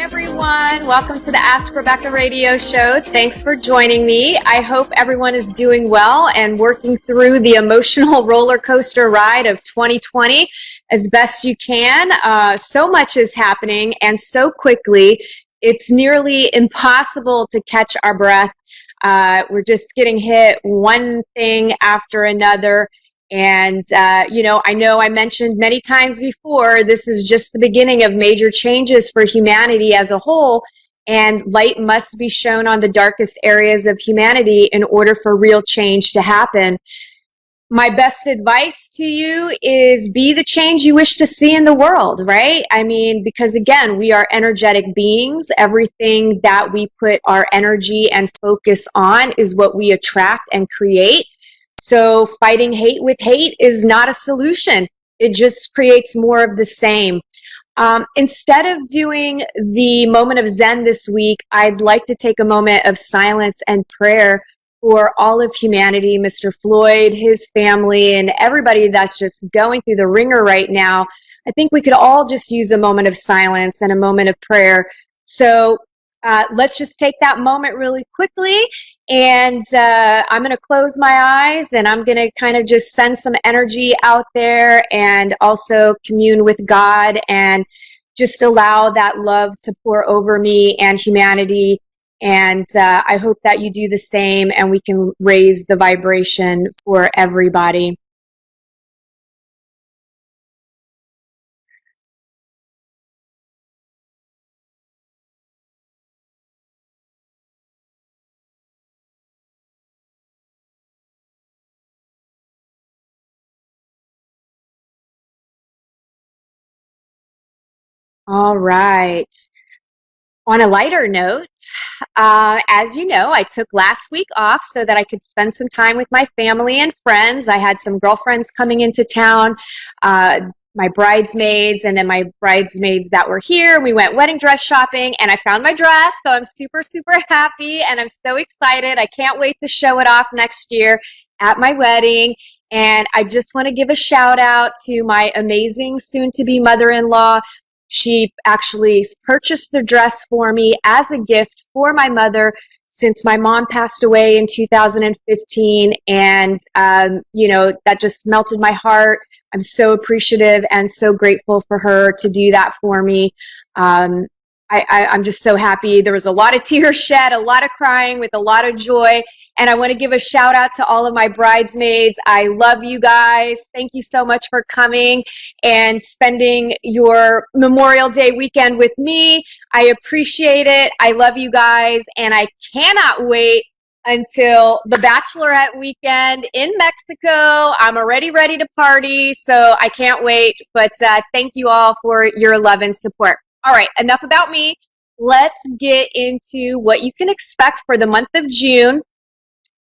everyone. Welcome to the Ask Rebecca radio show. Thanks for joining me. I hope everyone is doing well and working through the emotional roller coaster ride of 2020 as best you can. So much is happening and so quickly, it's nearly impossible to catch our breath. We're just getting hit one thing after another. And, I know I mentioned many times before, this is just the beginning of major changes for humanity as a whole, and light must be shown on the darkest areas of humanity in order for real change to happen. My best advice to you is be the change you wish to see in the world, right? I mean, because again, we are energetic beings. Everything that we put our energy and focus on is what we attract and create. So fighting hate with hate is not a solution. It just creates more of the same. Instead of doing the moment of Zen this week, I'd like to take a moment of silence and prayer for all of humanity, Mr. Floyd, his family, and everybody that's just going through the ringer right now. I think we could all just use a moment of silence and a moment of prayer. So let's just take that moment really quickly. And I'm going to close my eyes and I'm going to kind of just send some energy out there and also commune with God and just allow that love to pour over me and humanity. And I hope that you do the same and we can raise the vibration for everybody. All right. On a lighter note, as you know, I took last week off so that I could spend some time with my family and friends. I had some girlfriends coming into town, my bridesmaids, and then my bridesmaids that were here. We went wedding dress shopping, and I found my dress, so I'm super, super happy, and I'm so excited. I can't wait to show it off next year at my wedding. And I just want to give a shout out to my amazing soon-to-be mother-in-law. She actually purchased the dress for me as a gift for my mother since my mom passed away in 2015. And, that just melted my heart. I'm so appreciative and so grateful for her to do that for me. I'm just so happy. There was a lot of tears shed, a lot of crying with a lot of joy. And I want to give a shout out to all of my bridesmaids. I love you guys. Thank you so much for coming and spending your Memorial Day weekend with me. I appreciate it. I love you guys. And I cannot wait until the Bachelorette weekend in Mexico. I'm already ready to party, so I can't wait. But thank you all for your love and support. All right, enough about me. Let's get into what you can expect for the month of June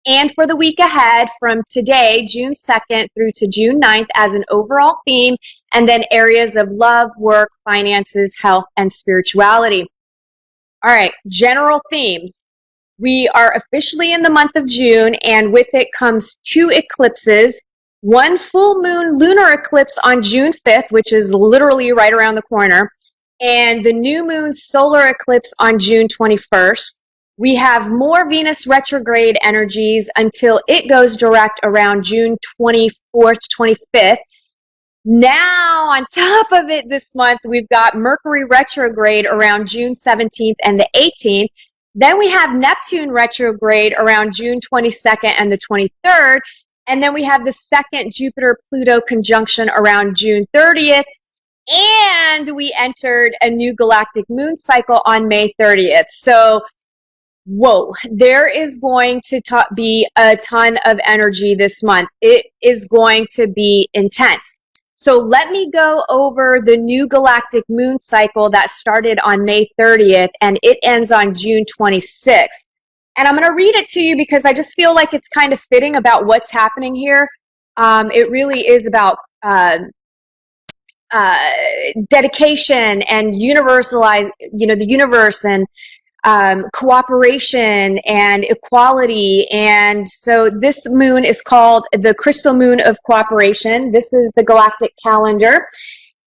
and for the week ahead from today, June 2nd through to June 9th as an overall theme, and then areas of love, work, finances, health, and spirituality. All right, general themes. We are officially in the month of June, and with it comes 2 eclipses, one full moon lunar eclipse on June 5th, which is literally right around the corner, and the new moon solar eclipse on June 21st. We have more Venus retrograde energies until it goes direct around June 24th, 25th. Now, on top of it this month, we've got Mercury retrograde around June 17th and the 18th. Then we have Neptune retrograde around June 22nd and the 23rd. And then we have the second Jupiter-Pluto conjunction around June 30th. And we entered a new galactic moon cycle on May 30th. So, whoa, there is going to be a ton of energy this month. It is going to be intense. So let me go over the new galactic moon cycle that started on May 30th and it ends on June 26th. And I'm going to read it to you because I just feel like it's kind of fitting about what's happening here. It really is about dedication and universalize, the universe and cooperation and equality. And so this moon is called the crystal moon of cooperation. This is the galactic calendar.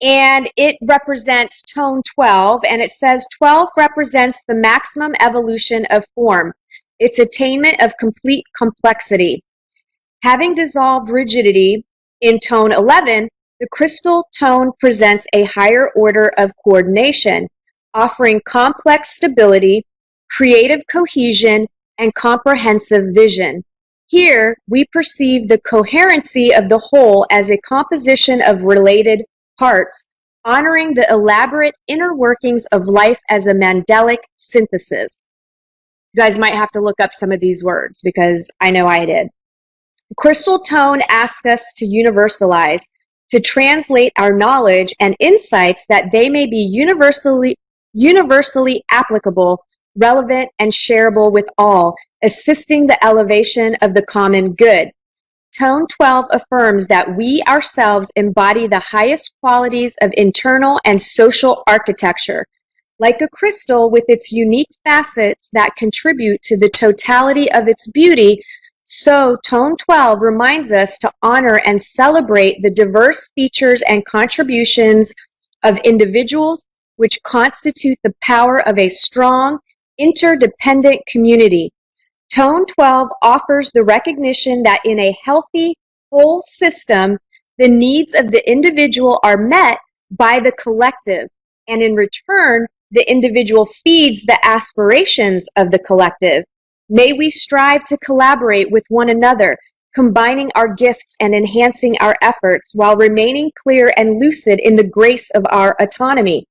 and it represents tone 12, and it says 12 represents the maximum evolution of form, its attainment of complete complexity. Having dissolved rigidity in tone 11, the crystal tone presents a higher order of coordination, offering complex stability, creative cohesion, and comprehensive vision. Here, we perceive the coherency of the whole as a composition of related parts, honoring the elaborate inner workings of life as a Mandelic synthesis. You guys might have to look up some of these words because I know I did. Crystal tone asks us to universalize, to translate our knowledge and insights that they may be universally applicable, relevant, and shareable with all, assisting the elevation of the common good. Tone 12 affirms that we ourselves embody the highest qualities of internal and social architecture. Like a crystal with its unique facets that contribute to the totality of its beauty, so Tone 12 reminds us to honor and celebrate the diverse features and contributions of individuals which constitute the power of a strong, interdependent community. Tone 12 offers the recognition that in a healthy, whole system, the needs of the individual are met by the collective, and in return, the individual feeds the aspirations of the collective. May we strive to collaborate with one another, combining our gifts and enhancing our efforts while remaining clear and lucid in the grace of our autonomy.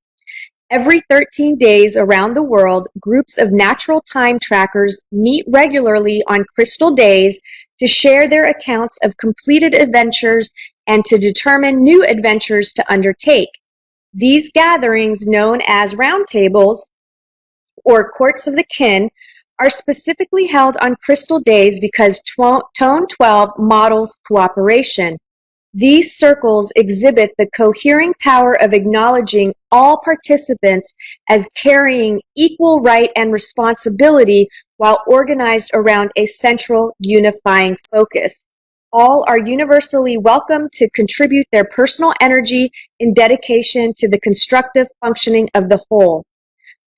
Every 13 days around the world, groups of natural time trackers meet regularly on crystal days to share their accounts of completed adventures and to determine new adventures to undertake. These gatherings, known as roundtables or courts of the kin, are specifically held on crystal days because Tone 12 models cooperation. These circles exhibit the cohering power of acknowledging all participants as carrying equal right and responsibility while organized around a central unifying focus. All are universally welcome to contribute their personal energy in dedication to the constructive functioning of the whole.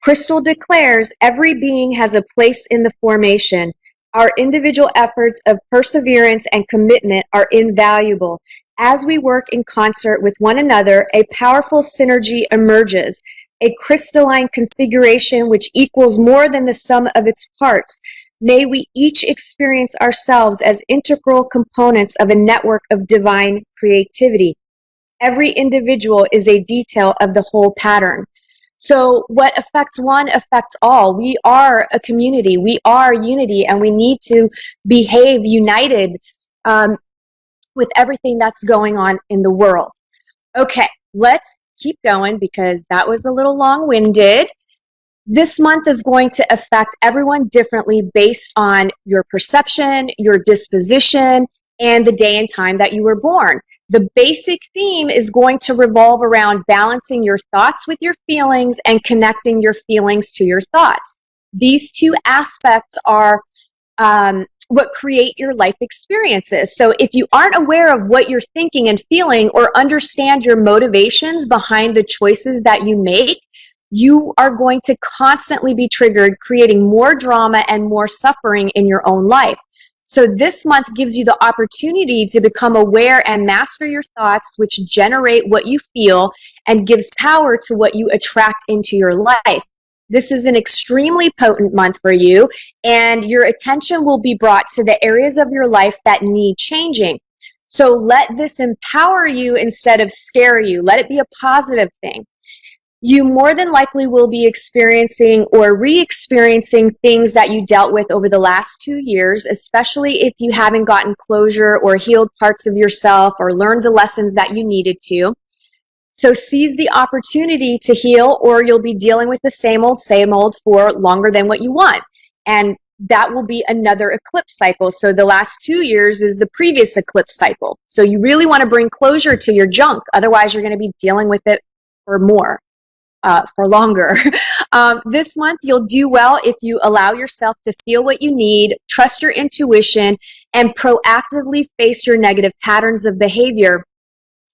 Crystal declares every being has a place in the formation. Our individual efforts of perseverance and commitment are invaluable. As we work in concert with one another, a powerful synergy emerges, a crystalline configuration which equals more than the sum of its parts. May we each experience ourselves as integral components of a network of divine creativity. Every individual is a detail of the whole pattern. So what affects one affects all. We are a community. We are unity, and we need to behave united with everything that's going on in the world. Okay, let's keep going because that was a little long-winded. This month is going to affect everyone differently based on your perception, your disposition, and the day and time that you were born. The basic theme is going to revolve around balancing your thoughts with your feelings and connecting your feelings to your thoughts. These two aspects are what create your life experiences. So if you aren't aware of what you're thinking and feeling or understand your motivations behind the choices that you make, you are going to constantly be triggered, creating more drama and more suffering in your own life. So this month gives you the opportunity to become aware and master your thoughts, which generate what you feel and gives power to what you attract into your life. This is an extremely potent month for you, and your attention will be brought to the areas of your life that need changing. So let this empower you instead of scare you. Let it be a positive thing. You more than likely will be experiencing or re-experiencing things that you dealt with over the last 2 years, especially if you haven't gotten closure or healed parts of yourself or learned the lessons that you needed to. So seize the opportunity to heal, or you'll be dealing with the same old for longer than what you want. And that will be another eclipse cycle. So the last 2 years is the previous eclipse cycle. So you really want to bring closure to your junk. Otherwise, you're going to be dealing with it for more. For longer. This month, you'll do well if you allow yourself to feel what you need, trust your intuition, and proactively face your negative patterns of behavior.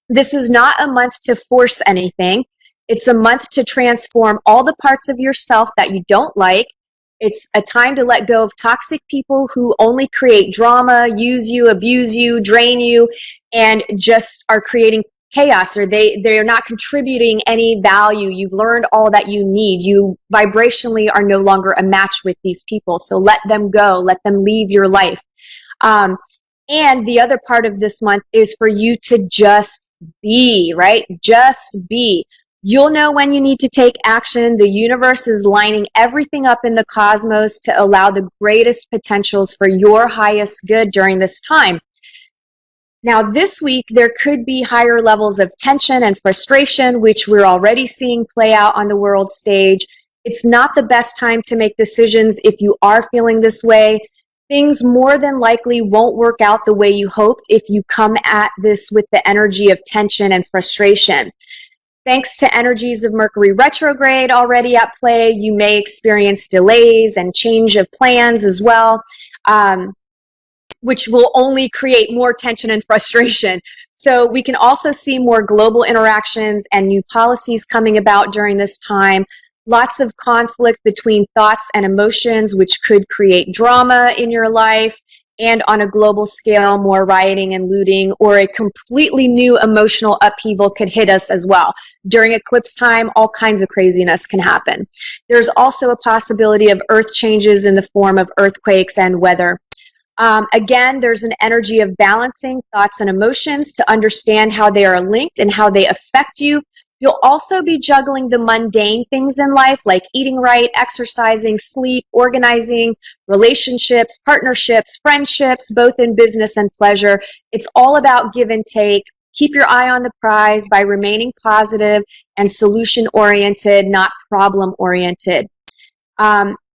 This is not a month to force anything. It's a month to transform all the parts of yourself that you don't like. It's a time to let go of toxic people who only create drama, use you, abuse you, drain you, and just are creating chaos, or they're not contributing any value. You've learned all that you need. You vibrationally are no longer a match with these people. So let them go. Let them leave your life. Um, and the other part of this month is for you to just be, right? Just be. You'll know when you need to take action. The universe is lining everything up in the cosmos to allow the greatest potentials for your highest good during this time. Now, this week, there could be higher levels of tension and frustration, which we're already seeing play out on the world stage. It's not the best time to make decisions if you are feeling this way. Things more than likely won't work out the way you hoped if you come at this with the energy of tension and frustration. Thanks to energies of Mercury retrograde already at play, you may experience delays and change of plans as well, which will only create more tension and frustration. So we can also see more global interactions and new policies coming about during this time. Lots of conflict between thoughts and emotions, which could create drama in your life. And on a global scale, more rioting and looting, or a completely new emotional upheaval could hit us as well. During eclipse time, all kinds of craziness can happen. There's also a possibility of earth changes in the form of earthquakes and weather. Again, there's an energy of balancing thoughts and emotions to understand how they are linked and how they affect you. You'll also be juggling the mundane things in life, like eating right, exercising, sleep, organizing, relationships, partnerships, friendships, both in business and pleasure. It's all about give and take. Keep your eye on the prize by remaining positive and solution-oriented, not problem-oriented.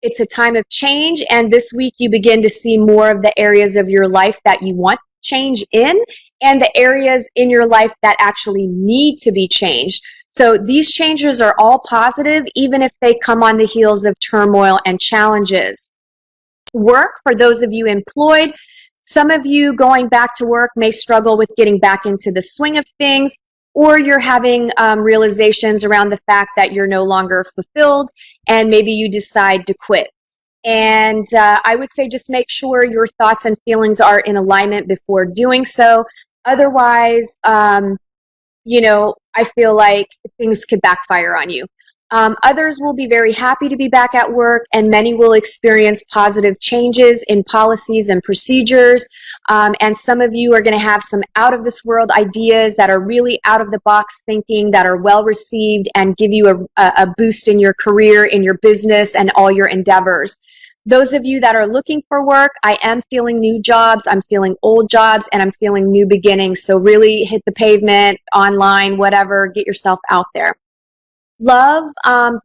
It's a time of change, and this week you begin to see more of the areas of your life that you want change in, and the areas in your life that actually need to be changed. So these changes are all positive, even if they come on the heels of turmoil and challenges. Work, for those of you employed, some of you going back to work may struggle with getting back into the swing of things, or you're having realizations around the fact that you're no longer fulfilled, and maybe you decide to quit. And I would say just make sure your thoughts and feelings are in alignment before doing so. Otherwise, I feel like things could backfire on you. Others will be very happy to be back at work, and many will experience positive changes in policies and procedures. And some of you are going to have some out-of-this-world ideas that are really out-of-the-box thinking that are well-received and give you a boost in your career, in your business, and all your endeavors. Those of you that are looking for work, I am feeling new jobs, I'm feeling old jobs, and I'm feeling new beginnings. So really hit the pavement, online, whatever, get yourself out there. Love,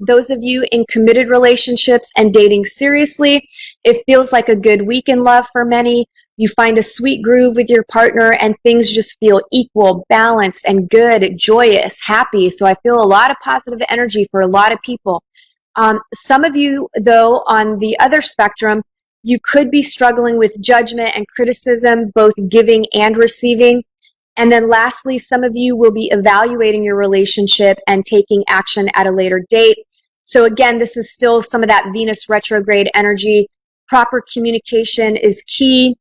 those of you in committed relationships and dating seriously, it feels like a good week in love for many. You find a sweet groove with your partner and things just feel equal, balanced, and good, joyous, happy. So I feel a lot of positive energy for a lot of people. Some of you, though, on the other spectrum, you could be struggling with judgment and criticism, both giving and receiving. And then lastly, some of you will be evaluating your relationship and taking action at a later date. So again, this is still some of that Venus retrograde energy. Proper communication is key.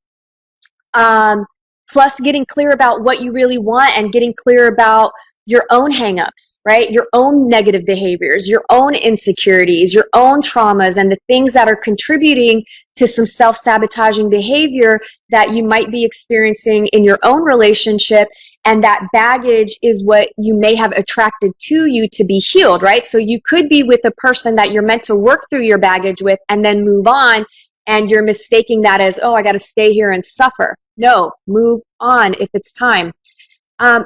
Plus getting clear about what you really want and getting clear about your own hangups, right? Your own negative behaviors, your own insecurities, your own traumas, and the things that are contributing to some self-sabotaging behavior that you might be experiencing in your own relationship. And that baggage is what you may have attracted to you to be healed, right? So you could be with a person that you're meant to work through your baggage with and then move on, and you're mistaking that as, oh, I got to stay here and suffer. No, move on if it's time.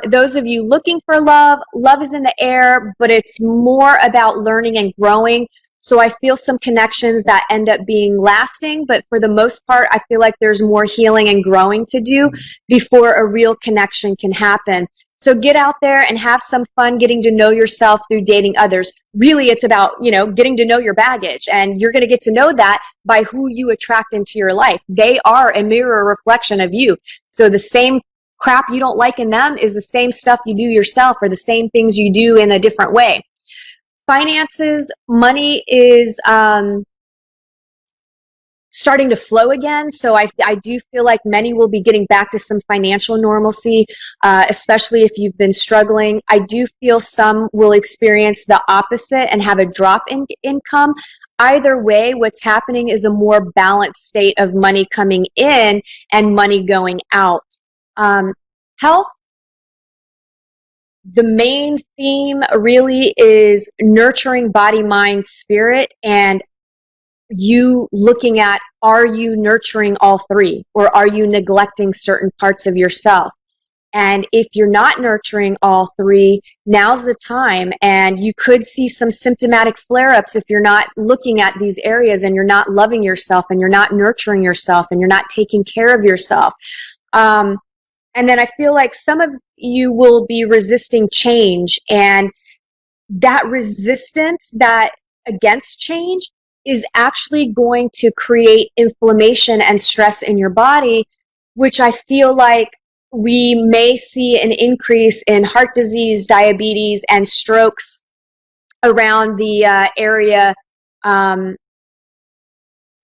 Those of you looking for love, love is in the air, but it's more about learning and growing. So I feel some connections that end up being lasting, but for the most part, I feel like there's more healing and growing to do before a real connection can happen. So get out there and have some fun getting to know yourself through dating others. Really, it's about, getting to know your baggage, and you're going to get to know that by who you attract into your life. They are a mirror reflection of you. So the same crap you don't like in them is the same stuff you do yourself or the same things you do in a different way. Finances, money is starting to flow again. So I do feel like many will be getting back to some financial normalcy, especially if you've been struggling. I do feel some will experience the opposite and have a drop in income. Either way, what's happening is a more balanced state of money coming in and money going out. Health, the main theme really is nurturing body, mind, spirit, and you looking at, are you nurturing all three, or are you neglecting certain parts of yourself? And if you're not nurturing all three, now's the time. And you could see some symptomatic flare-ups if you're not looking at these areas and you're not loving yourself and you're not nurturing yourself and you're not taking care of yourself. And then I feel like some of you will be resisting change, and that resistance that against change is actually going to create inflammation and stress in your body, which I feel like we may see an increase in heart disease, diabetes, and strokes around the area,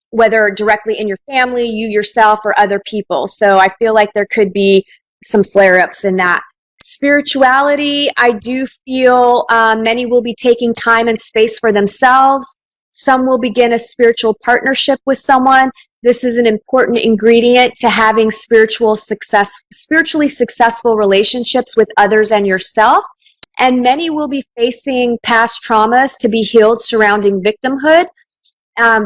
whether directly in your family, you yourself, or other people. So I feel like there could be some flare-ups in that. Spirituality, I do feel many will be taking time and space for themselves. Some will begin a spiritual partnership with someone. This is an important ingredient to having spiritually successful relationships with others and yourself. And many will be facing past traumas to be healed surrounding victimhood.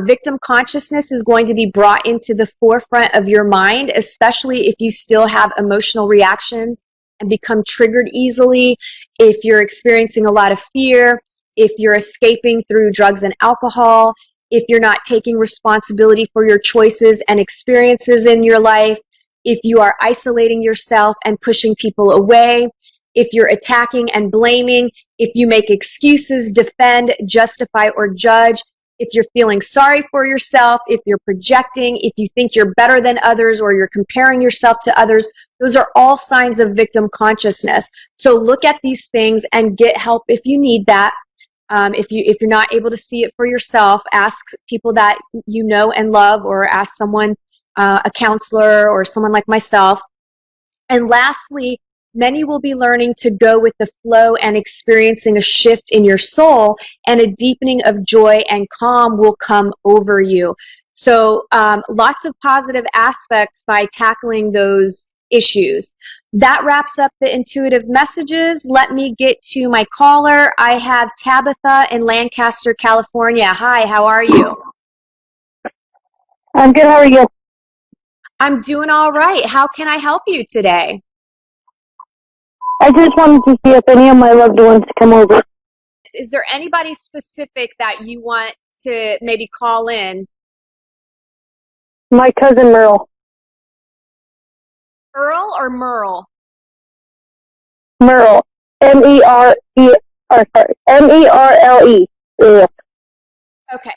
Victim consciousness is going to be brought into the forefront of your mind, especially if you still have emotional reactions and become triggered easily, if you're experiencing a lot of fear, if you're escaping through drugs and alcohol, if you're not taking responsibility for your choices and experiences in your life, if you are isolating yourself and pushing people away, if you're attacking and blaming, if you make excuses, defend, justify, or judge, if you're feeling sorry for yourself, if you're projecting, if you think you're better than others, or you're comparing yourself to others, those are all signs of victim consciousness. So look at these things and get help if you need that. If you're not able to see it for yourself, ask people that you know and love, or ask someone, a counselor or someone like myself. And lastly, many will be learning to go with the flow and experiencing a shift in your soul, and a deepening of joy and calm will come over you. So lots of positive aspects by tackling those issues. That wraps up the intuitive messages. Let me get to my caller. I have Tabitha in Lancaster, California. Hi, how are you? I'm good. How are you? I'm doing all right. How can I help you today? I just wanted to see if any of my loved ones come over. Is there anybody specific that you want to maybe call in? My cousin Merle. Earl or Merle? Merle. M-E-R-E. Sorry. M-E-R-L-E. Yeah. Okay.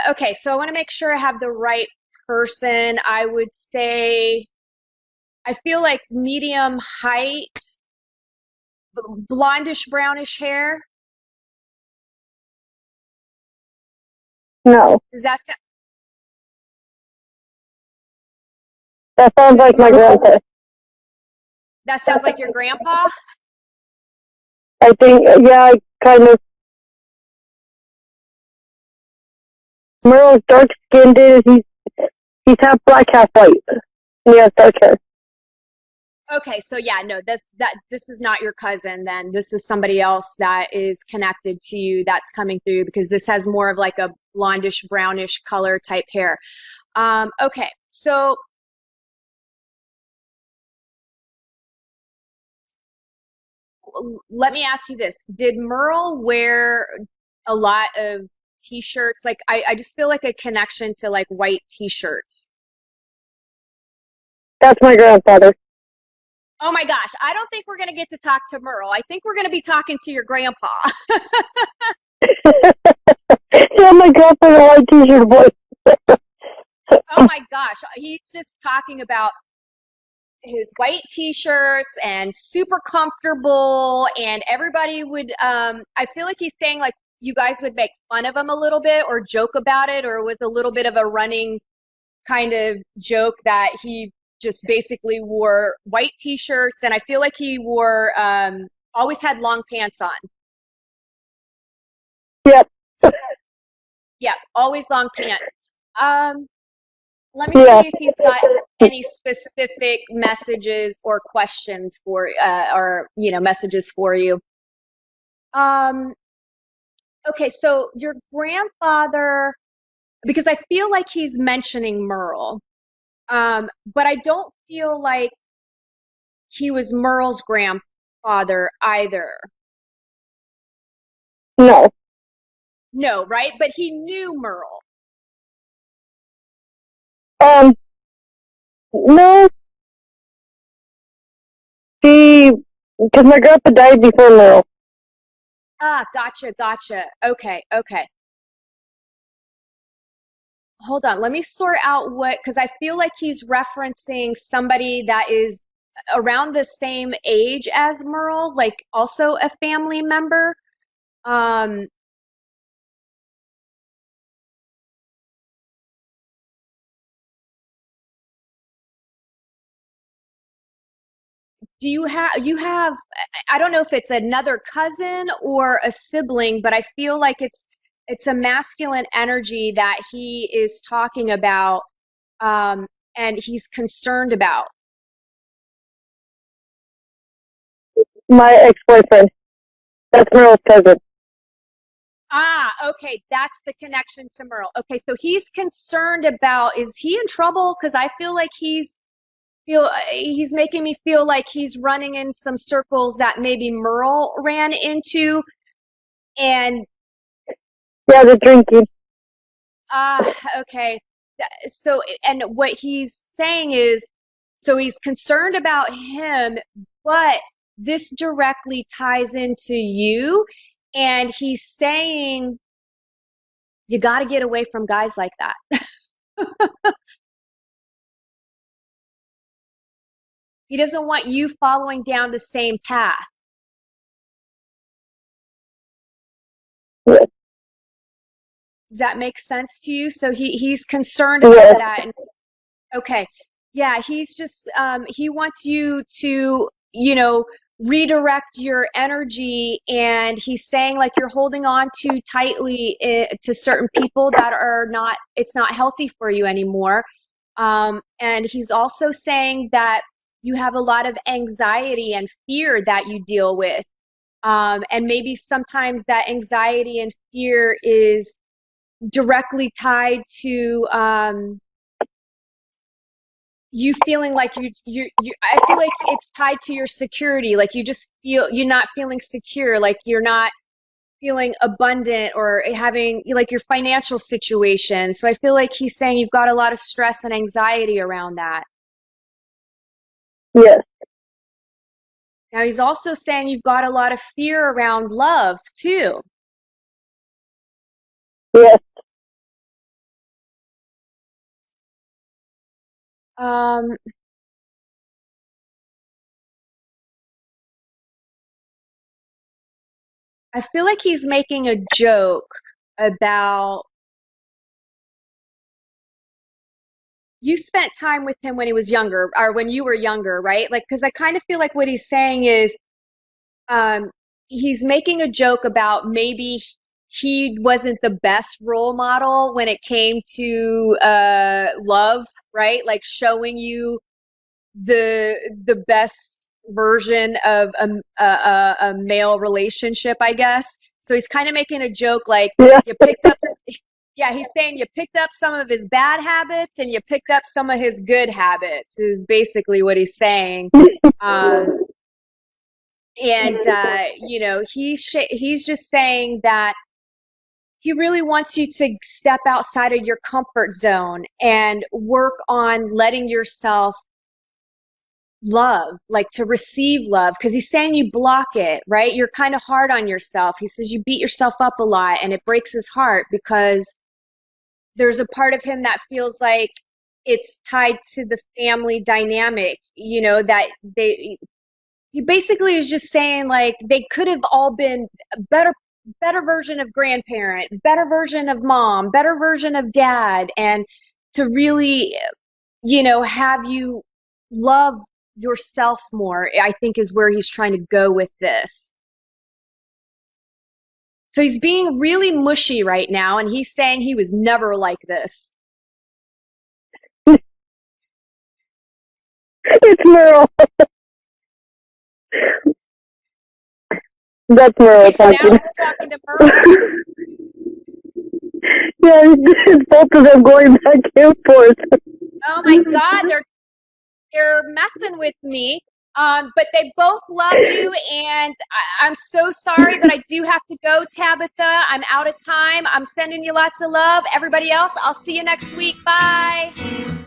Okay, so I want to make sure I have the right person. I would say I feel like medium height, blondish, brownish hair. No. Does that sound? That sounds like my grandpa. That sounds like your grandpa? I think, yeah, I kind of. Merle's dark skinned. He's half black, half white. And he has dark hair. Okay, so yeah, no, this is not your cousin then. This is somebody else that is connected to you that's coming through, because this has more of like a blondish, brownish color type hair. Okay, so let me ask you this. Did Merle wear a lot of t-shirts? Like I just feel like a connection to like white t-shirts. That's my grandfather. Oh my gosh, I don't think we're going to get to talk to Merle. I think we're going to be talking to your grandpa. Yeah, my girlfriend a white t-shirt boy. Oh my gosh, he's just talking about his white t-shirts and super comfortable, and everybody would I feel like he's saying like you guys would make fun of him a little bit or joke about it, or it was a little bit of a running kind of joke that he just basically wore white t-shirts, and I feel like he wore always had long pants on. Yep. Yeah, always long pants. Um, let me Yeah. see if he's got any specific messages or questions for or messages for you. Um, okay, so your grandfather, because I feel like he's mentioning Merle, but I don't feel like he was Merle's grandfather either. No. No, right? But he knew Merle. Um. No. She, because my grandpa died before Merle. Ah, gotcha, gotcha. Okay, okay. Hold on. Let me sort out what, because I feel like he's referencing somebody that is around the same age as Merle, like also a family member. Um, do you have I don't know if it's another cousin or a sibling, but I feel like it's a masculine energy that he is talking about, um, and he's concerned about. My ex-boyfriend. That's Merle's cousin. Ah, okay, that's the connection to Merle. Okay, so he's concerned about, is he in trouble? Because I feel like he's making me feel like he's running in some circles that maybe Merle ran into. And Yeah, the drinking. okay. So, and what he's saying is, so he's concerned about him, but this directly ties into you. And he's saying, you got to get away from guys like that. He doesn't want you following down the same path. Yes. Does that make sense to you? So he's concerned about Yes. that. And okay. Yeah, he's just he wants you to, redirect your energy, and he's saying like you're holding on too tightly to certain people that are not, it's not healthy for you anymore. And he's also saying that you have a lot of anxiety and fear that you deal with. And maybe sometimes that anxiety and fear is directly tied to you feeling like I feel like it's tied to your security. Like you just feel you're not feeling secure, like you're not feeling abundant or having like your financial situation. So I feel like he's saying you've got a lot of stress and anxiety around that. Yes. Now he's also saying you've got a lot of fear around love too. Yes. Um, I feel like he's making a joke about you spent time with him when he was younger or when you were younger, right? Like, because I kind of feel like what he's saying is um, he's making a joke about maybe he wasn't the best role model when it came to love, right? Like showing you the best version of a male relationship, I guess. So he's kind of making a joke like Yeah. you picked up, yeah, he's saying you picked up some of his bad habits and you picked up some of his good habits, is basically what he's saying. Um, and he's just saying that he really wants you to step outside of your comfort zone and work on letting yourself love, like to receive love, because he's saying you block it, right? You're kind of hard on yourself. He says you beat yourself up a lot, and it breaks his heart because there's a part of him that feels like it's tied to the family dynamic, that he basically is just saying like they could have all been a better version of grandparent, better version of mom, better version of dad, and to really, have you love yourself more, I think is where he's trying to go with this. So he's being really mushy right now, and he's saying he was never like this. It's Merle. That's Okay, Merle so now talking. we're talking to Merle. Yeah, it's both of them going back and forth. Oh my God, they're messing with me. But they both love you, and I'm so sorry, but I do have to go, Tabitha. I'm out of time. I'm sending you lots of love. Everybody else, I'll see you next week. Bye.